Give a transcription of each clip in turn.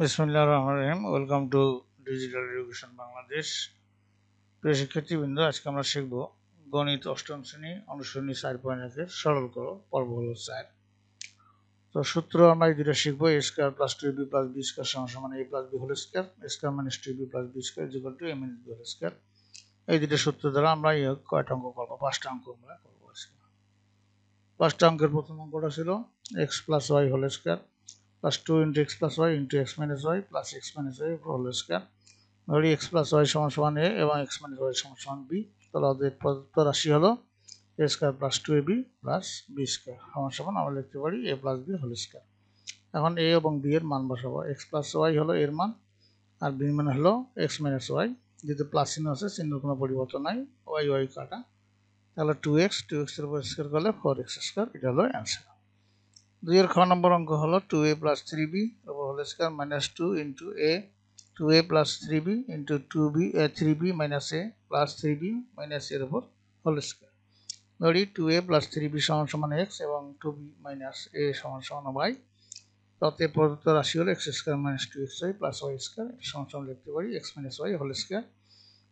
বিসমিল্লাহির রহমানির রহিম। Welcome to digital education Bangladesh. প্রিয় শিক্ষার্থীবৃন্দ, আজকে আমরা শিখব গণিত অষ্টম শ্রেণী অনুশীলনী 4.1 সরল করো পর্ব হলো 4। তো সূত্র আমরা এই দুটো শিখবো। a square plus 2ab plus b square সমান a plus b whole square, a square minus 2ab plus b square is equal to a minus b whole square. এই দুটো সূত্র দ্বারা আমরা কয়টা অঙ্ক করবো? 5টা অঙ্ক আমরা করবো আজকে। 5টা অঙ্কের প্রথম অঙ্কটা ছিল x plus y whole square plus 2 into x plus y into x minus y plus x minus y whole square। ধরি x plus y সমান সমান a এবং x minus y সমান সমান b। তাহলে আমাদের প্রদত্ত রাশি হলো a square plus 2ab plus b square সমান সমান আমরা লিখতে পারি a plus b whole square. এখন a এবং b এর মান বসাবো। x প্লাস y হলো এর মান আর b এর মান হলো x minus y। যেহেতু প্লাস চিহ্ন আছে, চিহ্নের কোনো পরিবর্তন নাই, y y কাটা, তাহলে 2x এর উপর স্কয়ার করলে 4x স্কয়ার। এটা হলো অ্যান্সার। 2 এর খ নম্বর অঙ্ক হলো 2a প্লাস 3b উপর whole square minus 2 into a 2a plus 3b into 3b minus a plus 3b minus এর উপর হোল স্কয়ার। ধরি 2a প্লাস 3b সমান সমান x এবং 2b মাইনাস a সমান সমান y। তাতে প্রদত্ত রাশি হলো x square minus 2xy plus y square সমান সমান লিখতে পারি x minus y whole square.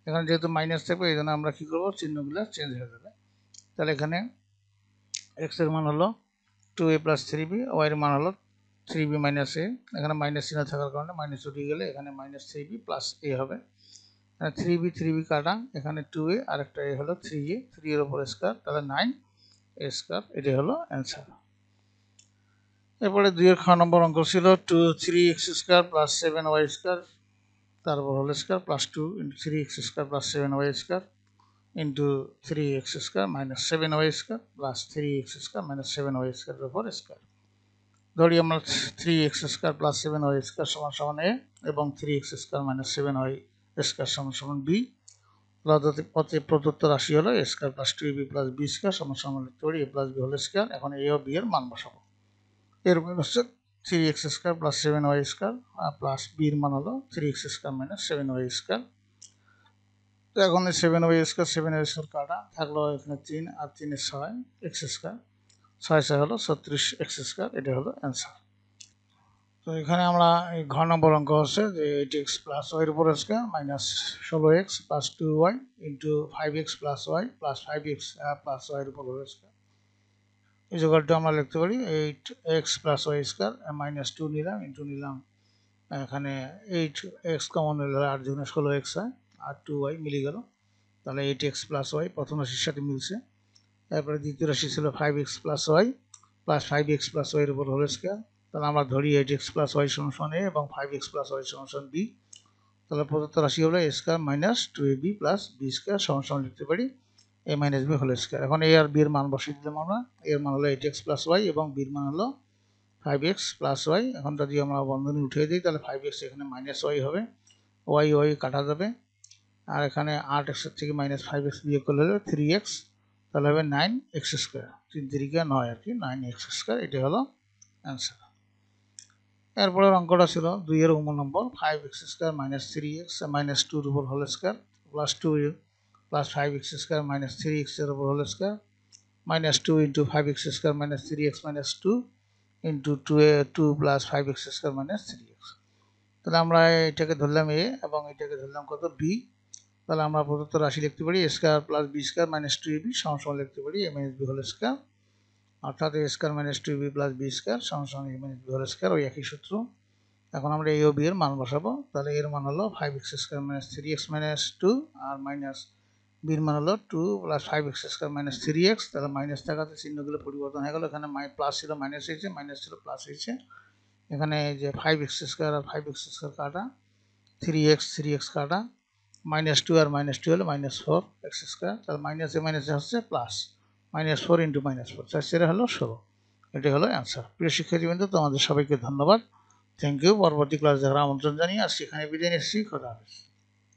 এখানে যেহেতু মাইনাস থাকবে এই জন্য আমরা কি করব, চিহ্নগুলো চেঞ্জ হয়ে যাবে। তাহলে এখানে x এর মান হলো 2a প্লাস 3b, y এর মান হলো 3b মাইনাস a। এখানে মাইনাস চিহ্ন থাকার কারণে মাইনাস উঠিয়ে গেলে এখানে মাইনাস 3b প্লাস a হবে। 3b কাটা, এখানে 2a আর একটা a হলো 3a, 3 এর উপর স্কয়ার, তাহলে 9a স্কয়ার। এটাই হলো অ্যান্সার। এরপরে 2 এর খ নম্বর অঙ্ক ছিল 3x square plus 7y square তারপর whole square plus 2 into 3x square plus 7y square into 3x square minus 7y square plus 3x square minus 7y square এর উপর স্কয়ার। ধরি আমরা 3x square plus 7y square সমান সমান a এবং 3x square minus 7y square সমান সমান b। প্রদত্ত রাশি হলো a square plus 2ab plus b square সমান সমান লিখতে পারি a plus b whole square. এখন a ও b এর মান বসাবো। এর মান হচ্ছে 3x square plus 7y square plus b এর মান হলো 3x square minus 7y square। তো এখন 7y স্কয়ার 7y স্কয়ার কাটা থাকলো, এখানে 3 আর 3 এর 6 x স্কয়ার, 6 হলো 36x স্কয়ার। এটা হলো অ্যান্সার। তো এখানে আমরা এই ঘ নম্বর অঙ্ক হচ্ছে যে 8x প্লাস y এর উপর square minus 16x plus 2y into 5x plus y plus 5x plus y এর উপর স্কয়ার এই যোগটা আমরা লিখতে পারি 8x plus y square minus 2 নিলাম ইন্টু নিলাম, এখানে 8x কমন নিলে 8 × 16x হয় আর 2y মিলে গেল, তাহলে 8x প্লাস y প্রথম রাশির সাথে মিলছে। তারপরে দ্বিতীয় রাশি ছিল 5x plus y plus 5x plus y এর উপর হোল স্কয়ার। তাহলে আমরা ধরি 8x প্লাস y সমান সমান a এবং 5x প্লাস y সমান সমান b। তাহলে প্রদত্ত রাশি হলো a square minus 2ab plus b square সমান সমান লিখতে পারি a minus b whole square. এখন a আর b এর মান বসিয়ে দিলাম আমরা। এর মান হলো 8x প্লাস y এবং b এর মান হলো 5x প্লাস y। এখন যদি আমরা বন্ধনী উঠিয়ে দিই তাহলে 5x এখানে মাইনাস y হবে, y কাটা যাবে, আর এখানে 8x এর থেকে মাইনাস 5x বিয়োগ করলে হলো 3x, তাহলে হবে 9x স্কয়ার। 3 3 9 আর কি, 9x স্কয়ার। এটা হলো অ্যান্সার। এরপরের অঙ্কটা ছিল 2 এর নম্বর 5x square minus 3x minus 2 এর উপর whole square plus 2 plus 5x square minus 3x এর উপর whole square minus 2 into 5x square minus 3x minus 2 into 2 plus 5x square minus 3x। তাহলে আমরা এটাকে ধরলাম a এবং এটাকে ধরলাম কত b। তাহলে আমরা প্রদত্ত রাশি লিখতে পারি a square plus b square minus 2ab সমান সমান লিখতে পারি a minus b whole square, অর্থাৎ a square minus 2ab plus b square সমান সমান a minus b whole square, ওই একই সূত্র। এখন আমরা a ও b এর মান বসাবো। তাহলে এর মান হলো 5x square minus 3x minus 2 আর মাইনাস b এর মান হলো 2 plus 5x square minus 3x। তাহলে মাইনাস থাকাতে চিহ্নগুলো পরিবর্তন হয়ে গেল, এখানে প্লাস ছিল মাইনাস হয়েছে, মাইনাস ছিল প্লাস হয়েছে। এখানে যে 5x স্কয়ার আর 5x স্কয়ার কাটা, 3x কাটা, মাইনাস 2 আর মাইনাস 2 হলো মাইনাস 4x স্কয়ার। তাহলে মাইনাসে মাইনাসে হচ্ছে প্লাস, মাইনাস 4 ইন্টু মাইনাস 4, 4 হলো 16। এটাই হলো অ্যান্সার। প্রিয় শিক্ষার্থীবৃন্দ, তোমাদের সবাইকে ধন্যবাদ, থ্যাংক ইউ। পরবর্তী ক্লাস দেখার আমন্ত্রণ জানিয়ে আজকে এখানে বিদায় নিচ্ছি। খোদা হাফেজ।